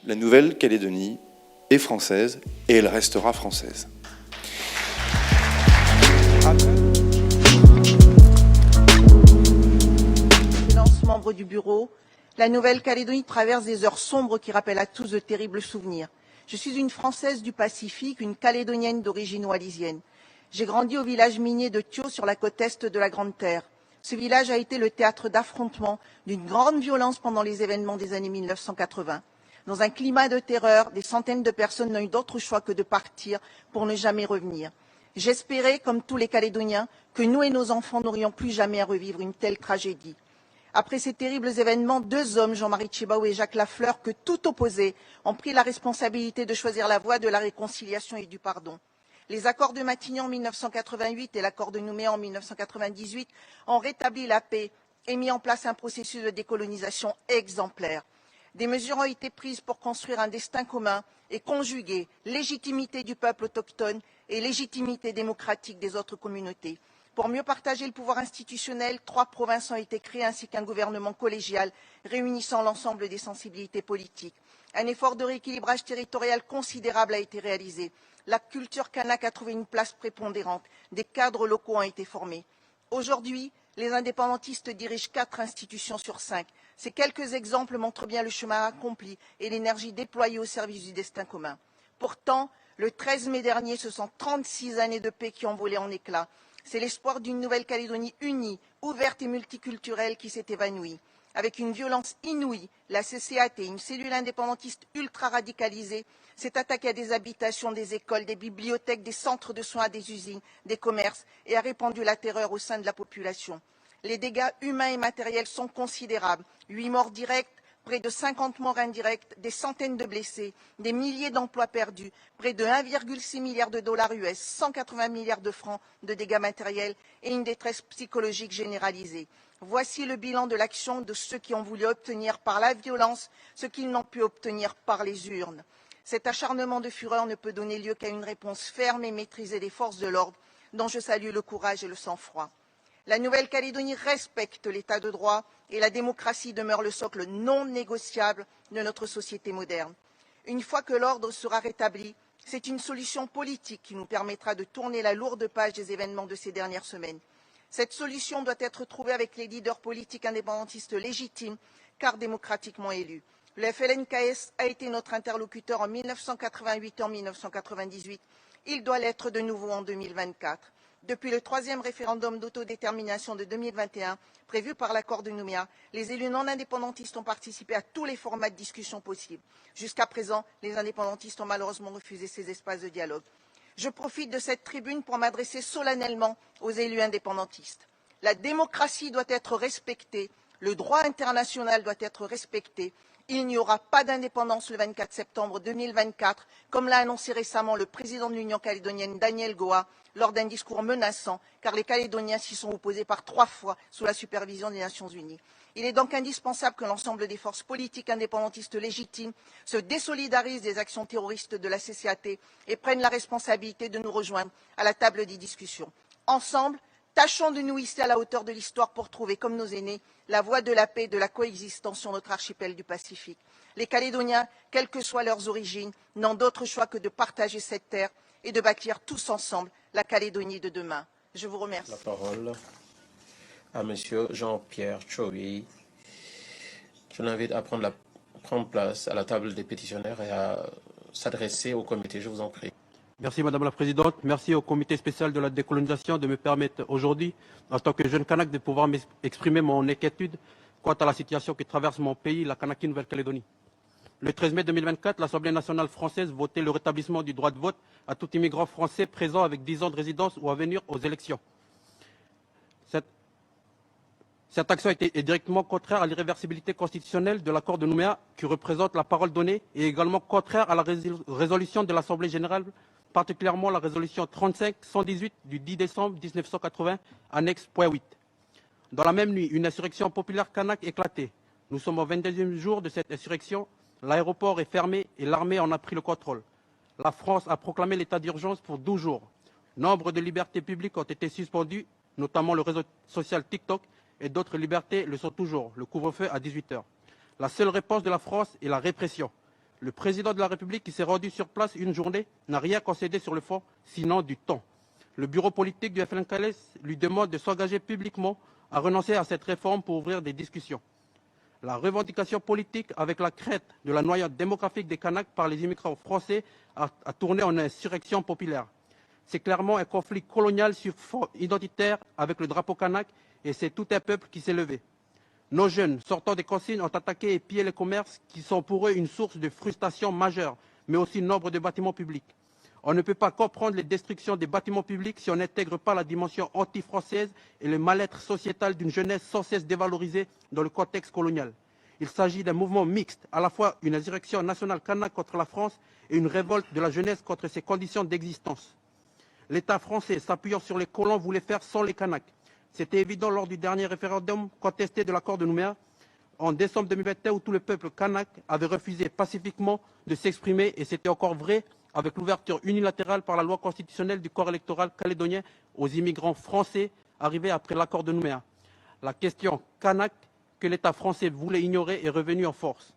La Nouvelle-Calédonie est française et elle restera française. Membre du bureau, la Nouvelle-Calédonie traverse des heures sombres qui rappellent à tous de terribles souvenirs. Je suis une Française du Pacifique, une Calédonienne d'origine wallisienne. J'ai grandi au village minier de Thio sur la côte est de la Grande Terre. Ce village a été le théâtre d'affrontements, d'une grande violence pendant les événements des années 1980. Dans un climat de terreur, des centaines de personnes n'ont eu d'autre choix que de partir pour ne jamais revenir. J'espérais, comme tous les Calédoniens, que nous et nos enfants n'aurions plus jamais à revivre une telle tragédie. Après ces terribles événements, deux hommes, Jean-Marie Tjibaou et Jacques Lafleur, que tout opposait, ont pris la responsabilité de choisir la voie de la réconciliation et du pardon. Les accords de Matignon en 1988 et l'accord de Nouméa en 1998 ont rétabli la paix et mis en place un processus de décolonisation exemplaire. Des mesures ont été prises pour construire un destin commun et conjuguer légitimité du peuple autochtone et légitimité démocratique des autres communautés. Pour mieux partager le pouvoir institutionnel, 3 provinces ont été créées ainsi qu'un gouvernement collégial réunissant l'ensemble des sensibilités politiques. Un effort de rééquilibrage territorial considérable a été réalisé. La culture kanak a trouvé une place prépondérante. Des cadres locaux ont été formés. Aujourd'hui, les indépendantistes dirigent 4 institutions sur 5. Ces quelques exemples montrent bien le chemin accompli et l'énergie déployée au service du destin commun. Pourtant, le 13 mai dernier, ce sont 36 années de paix qui ont volé en éclats. C'est l'espoir d'une Nouvelle-Calédonie unie, ouverte et multiculturelle qui s'est évanoui. Avec une violence inouïe, la CCAT, une cellule indépendantiste ultra-radicalisée, s'est attaquée à des habitations, des écoles, des bibliothèques, des centres de soins, des usines, des commerces et a répandu la terreur au sein de la population. Les dégâts humains et matériels sont considérables. 8 morts directs, près de 50 morts indirects, des centaines de blessés, des milliers d'emplois perdus, près de 1,6 milliard de dollars US, 180 milliards de francs de dégâts matériels et une détresse psychologique généralisée. Voici le bilan de l'action de ceux qui ont voulu obtenir par la violence ce qu'ils n'ont pu obtenir par les urnes. Cet acharnement de fureur ne peut donner lieu qu'à une réponse ferme et maîtrisée des forces de l'ordre, dont je salue le courage et le sang-froid. La Nouvelle-Calédonie respecte l'état de droit et la démocratie demeure le socle non négociable de notre société moderne. Une fois que l'ordre sera rétabli, c'est une solution politique qui nous permettra de tourner la lourde page des événements de ces dernières semaines. Cette solution doit être trouvée avec les leaders politiques indépendantistes légitimes, car démocratiquement élus. Le FLNKS a été notre interlocuteur en 1988 et en 1998. Il doit l'être de nouveau en 2024. Depuis le 3e référendum d'autodétermination de 2021, prévu par l'accord de Nouméa, les élus non indépendantistes ont participé à tous les formats de discussion possibles. Jusqu'à présent, les indépendantistes ont malheureusement refusé ces espaces de dialogue. Je profite de cette tribune pour m'adresser solennellement aux élus indépendantistes. La démocratie doit être respectée, le droit international doit être respecté. Il n'y aura pas d'indépendance le 24 septembre 2024, comme l'a annoncé récemment le président de l'Union calédonienne, Daniel Goa, lors d'un discours menaçant, car les Calédoniens s'y sont opposés par 3 fois sous la supervision des Nations Unies. Il est donc indispensable que l'ensemble des forces politiques indépendantistes légitimes se désolidarisent des actions terroristes de la CCAT et prennent la responsabilité de nous rejoindre à la table des discussions. Ensemble, tâchons de nous hisser à la hauteur de l'histoire pour trouver, comme nos aînés, la voie de la paix et de la coexistence sur notre archipel du Pacifique. Les Calédoniens, quelles que soient leurs origines, n'ont d'autre choix que de partager cette terre et de bâtir tous ensemble la Calédonie de demain. Je vous remercie. La parole à M. Jean-Pierre Tchoui. Je l'invite à prendre place à la table des pétitionnaires et à s'adresser au comité. Je vous en prie. Merci Madame la Présidente. Merci au comité spécial de la décolonisation de me permettre aujourd'hui, en tant que jeune Kanak, de pouvoir exprimer mon inquiétude quant à la situation qui traverse mon pays, la Kanaky Nouvelle-Calédonie. Le 13 mai 2024, l'Assemblée nationale française votait le rétablissement du droit de vote à tout immigrant français présent avec 10 ans de résidence ou à venir aux élections. Cette action est directement contraire à l'irréversibilité constitutionnelle de l'accord de Nouméa qui représente la parole donnée et également contraire à la résolution de l'Assemblée générale, particulièrement la résolution 35-118 du 10 décembre 1980, annexe point 8. Dans la même nuit, une insurrection populaire kanak éclatait. Nous sommes au 22e jour de cette insurrection. L'aéroport est fermé et l'armée en a pris le contrôle. La France a proclamé l'état d'urgence pour 12 jours. Nombre de libertés publiques ont été suspendues, notamment le réseau social TikTok, et d'autres libertés le sont toujours, le couvre-feu à 18 h. La seule réponse de la France est la répression. Le président de la République qui s'est rendu sur place une journée n'a rien concédé sur le fond, sinon du temps. Le bureau politique du FLNKS lui demande de s'engager publiquement à renoncer à cette réforme pour ouvrir des discussions. La revendication politique avec la crainte de la noyade démographique des Kanaks par les immigrants français a tourné en insurrection populaire. C'est clairement un conflit colonial sur fond identitaire avec le drapeau kanak et c'est tout un peuple qui s'est levé. Nos jeunes, sortant des consignes, ont attaqué et pillé les commerces qui sont pour eux une source de frustration majeure, mais aussi nombre de bâtiments publics. On ne peut pas comprendre les destructions des bâtiments publics si on n'intègre pas la dimension anti-française et le mal-être sociétal d'une jeunesse sans cesse dévalorisée dans le contexte colonial. Il s'agit d'un mouvement mixte, à la fois une insurrection nationale kanak contre la France et une révolte de la jeunesse contre ses conditions d'existence. L'État français, s'appuyant sur les colons, voulait faire sans les Kanaks. C'était évident lors du dernier référendum contesté de l'accord de Nouméa en décembre 2021 où tout le peuple kanak avait refusé pacifiquement de s'exprimer et c'était encore vrai avec l'ouverture unilatérale par la loi constitutionnelle du corps électoral calédonien aux immigrants français arrivés après l'accord de Nouméa. La question kanak que l'État français voulait ignorer est revenue en force.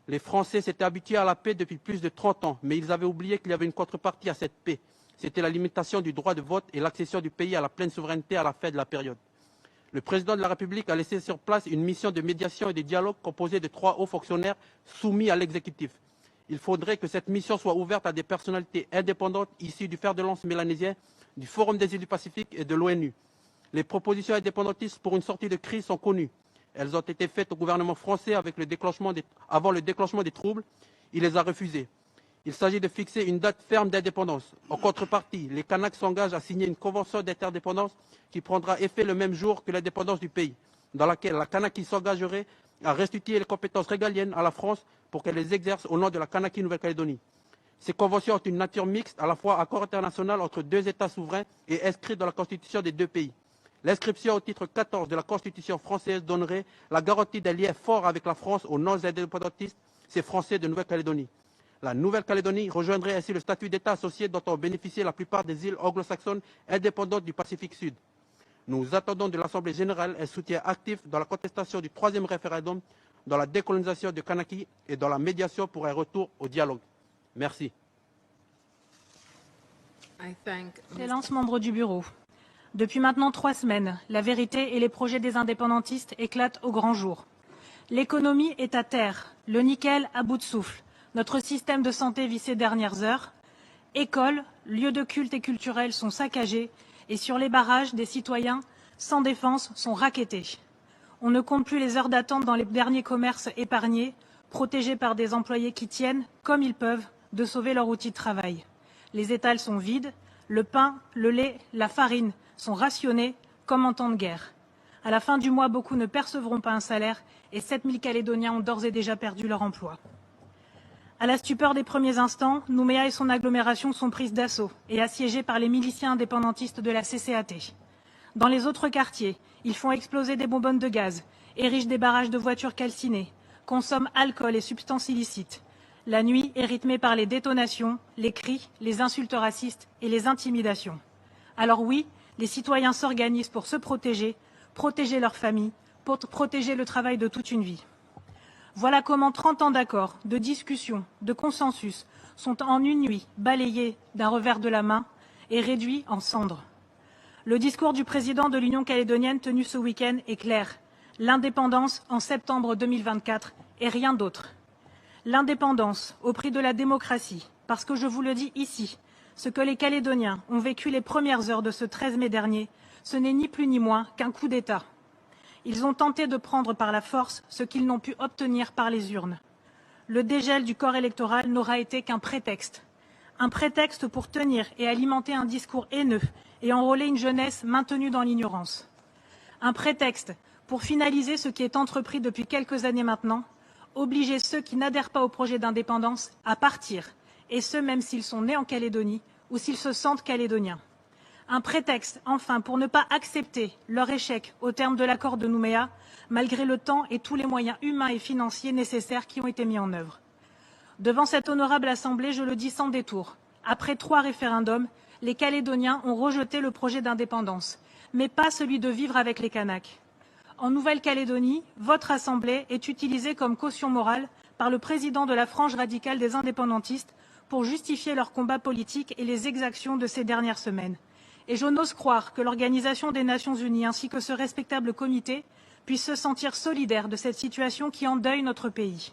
Les Français s'étaient habitués à la paix depuis plus de 30 ans, mais ils avaient oublié qu'il y avait une contrepartie à cette paix. C'était la limitation du droit de vote et l'accession du pays à la pleine souveraineté à la fin de la période. Le président de la République a laissé sur place une mission de médiation et de dialogue composée de 3 hauts fonctionnaires soumis à l'exécutif. Il faudrait que cette mission soit ouverte à des personnalités indépendantes issues du fer de lance mélanésien, du Forum des îles du Pacifique et de l'ONU. Les propositions indépendantistes pour une sortie de crise sont connues. Elles ont été faites au gouvernement français avant le déclenchement des troubles. Il les a refusées. Il s'agit de fixer une date ferme d'indépendance. En contrepartie, les Kanaks s'engagent à signer une convention d'interdépendance qui prendra effet le même jour que l'indépendance du pays, dans laquelle la Kanaki s'engagerait à restituer les compétences régaliennes à la France pour qu'elle les exerce au nom de la Kanaki Nouvelle-Calédonie. Ces conventions ont une nature mixte, à la fois accord international entre 2 États souverains et inscrites dans la Constitution des 2 pays. L'inscription au titre 14 de la Constitution française donnerait la garantie d'un lien fort avec la France aux non-indépendantistes, ces Français de Nouvelle-Calédonie. La Nouvelle-Calédonie rejoindrait ainsi le statut d'État associé dont ont bénéficié la plupart des îles anglo-saxonnes indépendantes du Pacifique Sud. Nous attendons de l'Assemblée générale un soutien actif dans la contestation du 3e référendum, dans la décolonisation de Kanaki et dans la médiation pour un retour au dialogue. Merci. Excellence, membre du bureau. Depuis maintenant 3 semaines, la vérité et les projets des indépendantistes éclatent au grand jour. L'économie est à terre, le nickel à bout de souffle. Notre système de santé vit ses dernières heures. Écoles, lieux de culte et culturels sont saccagés et sur les barrages, des citoyens sans défense sont rackettés. On ne compte plus les heures d'attente dans les derniers commerces épargnés, protégés par des employés qui tiennent, comme ils peuvent, de sauver leur outil de travail. Les étals sont vides, le pain, le lait, la farine sont rationnés comme en temps de guerre. À la fin du mois, beaucoup ne percevront pas un salaire et 7000 Calédoniens ont d'ores et déjà perdu leur emploi. À la stupeur des premiers instants, Nouméa et son agglomération sont prises d'assaut et assiégées par les miliciens indépendantistes de la CCAT. Dans les autres quartiers, ils font exploser des bonbonnes de gaz, érigent des barrages de voitures calcinées, consomment alcool et substances illicites. La nuit est rythmée par les détonations, les cris, les insultes racistes et les intimidations. Alors oui, les citoyens s'organisent pour se protéger, protéger leur famille, pour protéger le travail de toute une vie. Voilà comment 30 ans d'accords, de discussions, de consensus sont en une nuit balayés d'un revers de la main et réduits en cendres. Le discours du président de l'Union calédonienne tenu ce week-end est clair. L'indépendance en septembre 2024 et rien d'autre. L'indépendance au prix de la démocratie, parce que je vous le dis ici, ce que les Calédoniens ont vécu les premières heures de ce 13 mai dernier, ce n'est ni plus ni moins qu'un coup d'État. Ils ont tenté de prendre par la force ce qu'ils n'ont pu obtenir par les urnes. Le dégel du corps électoral n'aura été qu'un prétexte. Un prétexte pour tenir et alimenter un discours haineux et enrôler une jeunesse maintenue dans l'ignorance. Un prétexte pour finaliser ce qui est entrepris depuis quelques années maintenant, obliger ceux qui n'adhèrent pas au projet d'indépendance à partir, et ce même s'ils sont nés en Calédonie ou s'ils se sentent calédoniens. Un prétexte, enfin, pour ne pas accepter leur échec au terme de l'accord de Nouméa, malgré le temps et tous les moyens humains et financiers nécessaires qui ont été mis en œuvre. Devant cette honorable Assemblée, je le dis sans détour, après 3 référendums, les Calédoniens ont rejeté le projet d'indépendance, mais pas celui de vivre avec les Kanaks. En Nouvelle-Calédonie, votre Assemblée est utilisée comme caution morale par le président de la frange radicale des indépendantistes pour justifier leur combat politique et les exactions de ces dernières semaines. Et je n'ose croire que l'Organisation des Nations Unies ainsi que ce respectable comité puissent se sentir solidaires de cette situation qui endeuille notre pays.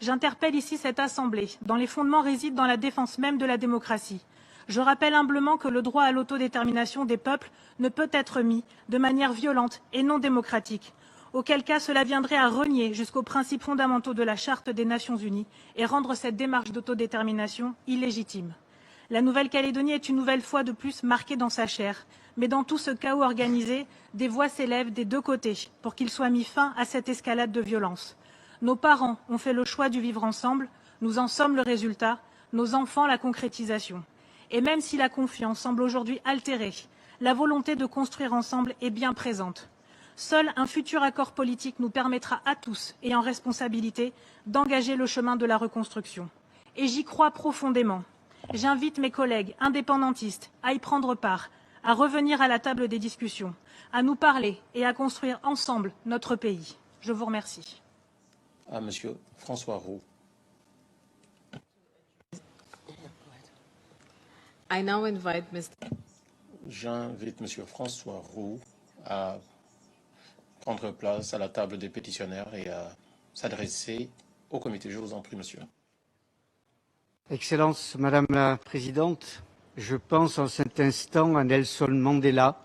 J'interpelle ici cette Assemblée, dont les fondements résident dans la défense même de la démocratie. Je rappelle humblement que le droit à l'autodétermination des peuples ne peut être mis de manière violente et non démocratique, auquel cas cela viendrait à renier jusqu'aux principes fondamentaux de la Charte des Nations Unies et rendre cette démarche d'autodétermination illégitime. La Nouvelle-Calédonie est une nouvelle fois de plus marquée dans sa chair, mais dans tout ce chaos organisé, des voix s'élèvent des deux côtés pour qu'il soit mis fin à cette escalade de violence. Nos parents ont fait le choix du vivre ensemble, nous en sommes le résultat, nos enfants la concrétisation. Et même si la confiance semble aujourd'hui altérée, la volonté de construire ensemble est bien présente. Seul un futur accord politique nous permettra à tous, et en responsabilité, d'engager le chemin de la reconstruction. Et j'y crois profondément. J'invite mes collègues indépendantistes à y prendre part, à revenir à la table des discussions, à nous parler et à construire ensemble notre pays. Je vous remercie. À Monsieur François Roux. I now invite Mr. J'invite Monsieur François Roux à prendre place à la table des pétitionnaires et à s'adresser au comité. Je vous en prie, monsieur. Excellence, Madame la Présidente, je pense en cet instant à Nelson Mandela.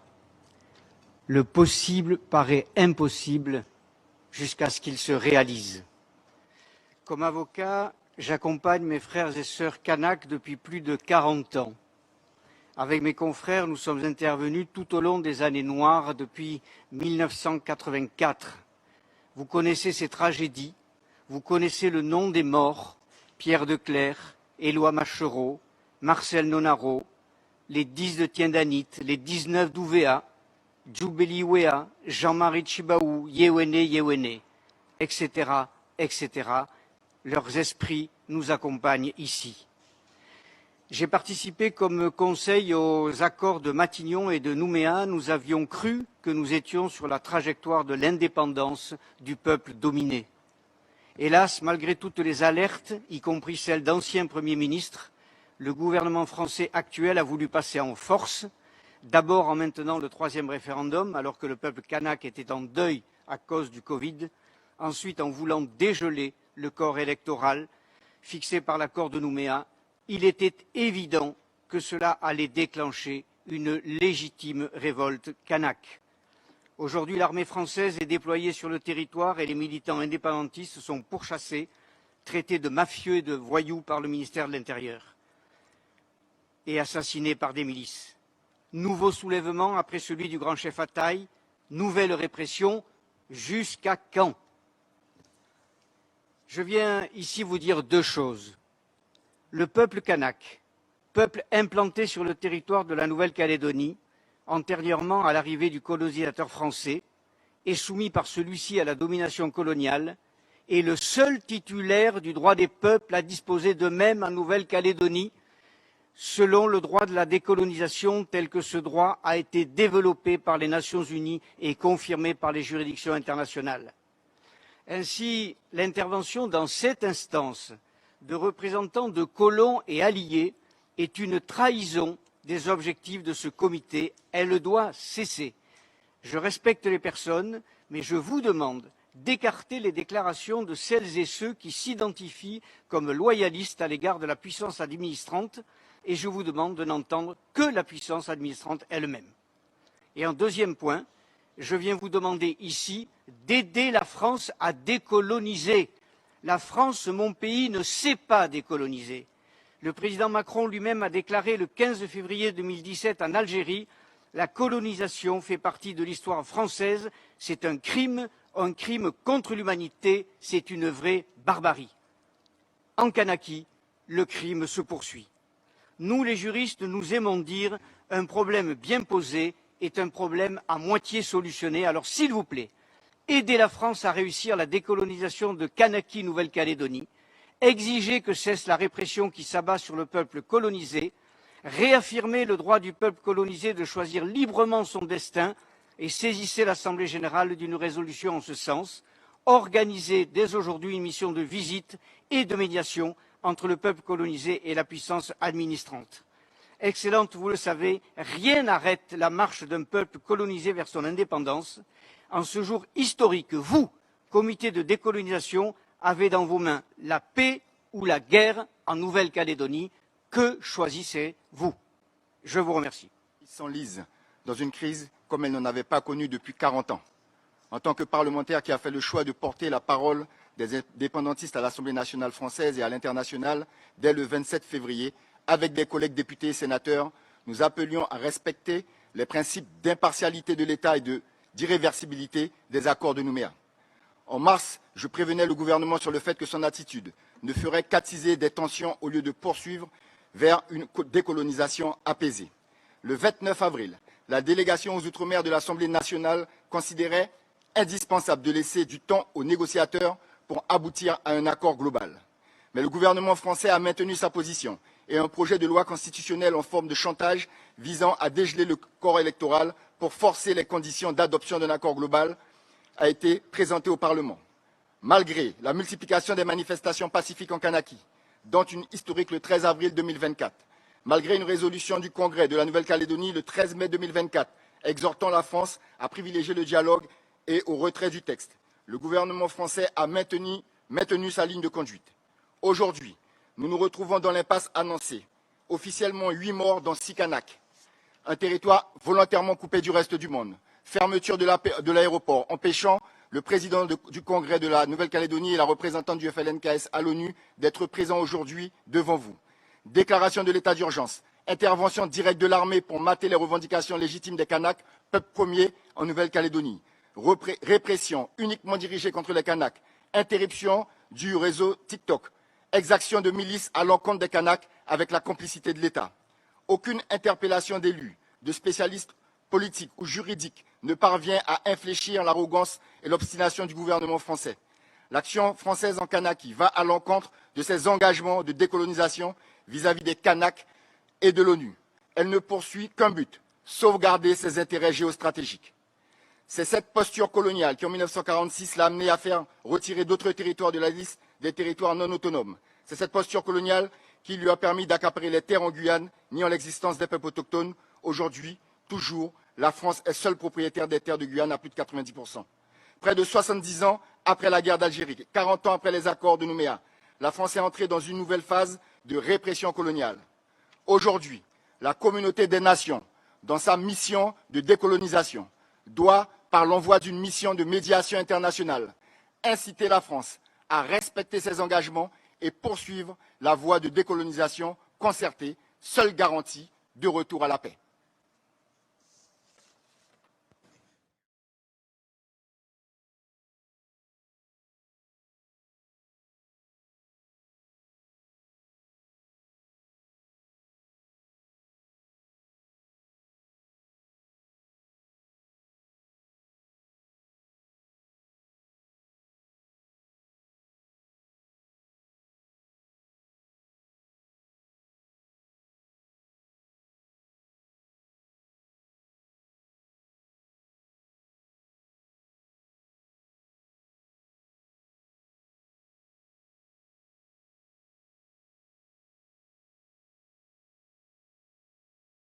Le possible paraît impossible jusqu'à ce qu'il se réalise. Comme avocat, j'accompagne mes frères et sœurs kanaks depuis plus de 40 ans. Avec mes confrères, nous sommes intervenus tout au long des années noires depuis 1984. Vous connaissez ces tragédies, vous connaissez le nom des morts, Pierre Declercq, Éloi Machereau, Marcel Nonaro, les 10 de Tiendanit, les 19 d'Ouvéa, Djoubeli Wea, Jean-Marie Tchibaou, Yewene, etc., etc. Leurs esprits nous accompagnent ici. J'ai participé comme conseil aux accords de Matignon et de Nouméa. Nous avions cru que nous étions sur la trajectoire de l'indépendance du peuple dominé. Hélas, malgré toutes les alertes, y compris celles d'anciens premiers ministres, le gouvernement français actuel a voulu passer en force, d'abord en maintenant le 3e référendum, alors que le peuple kanak était en deuil à cause du Covid, ensuite en voulant dégeler le corps électoral fixé par l'accord de Nouméa. Il était évident que cela allait déclencher une légitime révolte kanak. Aujourd'hui, l'armée française est déployée sur le territoire et les militants indépendantistes sont pourchassés, traités de mafieux et de voyous par le ministère de l'Intérieur et assassinés par des milices. Nouveau soulèvement après celui du grand chef Ataï, nouvelle répression, jusqu'à quand? Je viens ici vous dire deux choses. Le peuple kanak, peuple implanté sur le territoire de la Nouvelle-Calédonie, antérieurement à l'arrivée du colonisateur français, et soumis par celui-ci à la domination coloniale, est le seul titulaire du droit des peuples à disposer d'eux-mêmes en Nouvelle-Calédonie, selon le droit de la décolonisation tel que ce droit a été développé par les Nations Unies et confirmé par les juridictions internationales. Ainsi, l'intervention dans cette instance de représentants de colons et alliés est une trahison des objectifs de ce comité. Elle doit cesser. Je respecte les personnes, mais je vous demande d'écarter les déclarations de celles et ceux qui s'identifient comme loyalistes à l'égard de la puissance administrante, et je vous demande de n'entendre que la puissance administrante elle-même. Et en deuxième point, je viens vous demander ici d'aider la France à décoloniser. La France, mon pays, ne sait pas décoloniser. Le président Macron lui-même a déclaré le 15 février 2017 en Algérie « La colonisation fait partie de l'histoire française, c'est un crime contre l'humanité, c'est une vraie barbarie ». En Kanaki, le crime se poursuit. Nous, les juristes, nous aimons dire « un problème bien posé est un problème à moitié solutionné ». Alors, s'il vous plaît, aidez la France à réussir la décolonisation de Kanaki, Nouvelle-Calédonie, exigez que cesse la répression qui s'abat sur le peuple colonisé, réaffirmez le droit du peuple colonisé de choisir librement son destin et saisissez l'Assemblée générale d'une résolution en ce sens. organiser dès aujourd'hui une mission de visite et de médiation entre le peuple colonisé et la puissance administrante. Excellente, vous le savez, rien n'arrête la marche d'un peuple colonisé vers son indépendance. En ce jour historique, vous, comité de décolonisation, avez dans vos mains la paix ou la guerre en Nouvelle-Calédonie. Que choisissez-vous? Je vous remercie. Ils s'enlisent dans une crise comme elle n'en avait pas connue depuis 40 ans. En tant que parlementaire qui a fait le choix de porter la parole des indépendantistes à l'Assemblée nationale française et à l'international dès le 27 février, avec des collègues députés et sénateurs, nous appelions à respecter les principes d'impartialité de l'État et d'irréversibilité des accords de Nouméa. En mars, je prévenais le gouvernement sur le fait que son attitude ne ferait qu'attiser des tensions au lieu de poursuivre vers une décolonisation apaisée. Le 29 avril, la délégation aux Outre-mer de l'Assemblée nationale considérait indispensable de laisser du temps aux négociateurs pour aboutir à un accord global. Mais le gouvernement français a maintenu sa position et un projet de loi constitutionnelle en forme de chantage visant à dégeler le corps électoral pour forcer les conditions d'adoption d'un accord global a été présenté au Parlement. Malgré la multiplication des manifestations pacifiques en Kanaki, dont une historique le 13 avril 2024, malgré une résolution du Congrès de la Nouvelle-Calédonie le 13 mai 2024, exhortant la France à privilégier le dialogue et au retrait du texte, le gouvernement français a maintenu sa ligne de conduite. Aujourd'hui, nous nous retrouvons dans l'impasse annoncée. Officiellement 8 morts dans 6 Kanaks, un territoire volontairement coupé du reste du monde. Fermeture de l'aéroport, empêchant le président du Congrès de la Nouvelle-Calédonie et la représentante du FLNKS à l'ONU d'être présents aujourd'hui devant vous. Déclaration de l'état d'urgence, intervention directe de l'armée pour mater les revendications légitimes des Kanaks, peuple premier en Nouvelle-Calédonie. Répression uniquement dirigée contre les Kanaks, interruption du réseau TikTok, exaction de milices à l'encontre des Kanaks avec la complicité de l'État. Aucune interpellation d'élus, de spécialistes politiques ou juridiques ne parvient à infléchir l'arrogance et l'obstination du gouvernement français. L'action française en Kanaki va à l'encontre de ses engagements de décolonisation vis-à-vis des Kanaks et de l'ONU. Elle ne poursuit qu'un but, sauvegarder ses intérêts géostratégiques. C'est cette posture coloniale qui, en 1946, l'a amené à faire retirer d'autres territoires de la liste des territoires non autonomes. C'est cette posture coloniale qui lui a permis d'accaparer les terres en Guyane, niant l'existence des peuples autochtones. Aujourd'hui, toujours, la France est seule propriétaire des terres de Guyane à plus de 90%. Près de 70 ans après la guerre d'Algérie, 40 ans après les accords de Nouméa, la France est entrée dans une nouvelle phase de répression coloniale. Aujourd'hui, la communauté des nations, dans sa mission de décolonisation, doit, par l'envoi d'une mission de médiation internationale, inciter la France à respecter ses engagements et poursuivre la voie de décolonisation concertée, seule garantie de retour à la paix.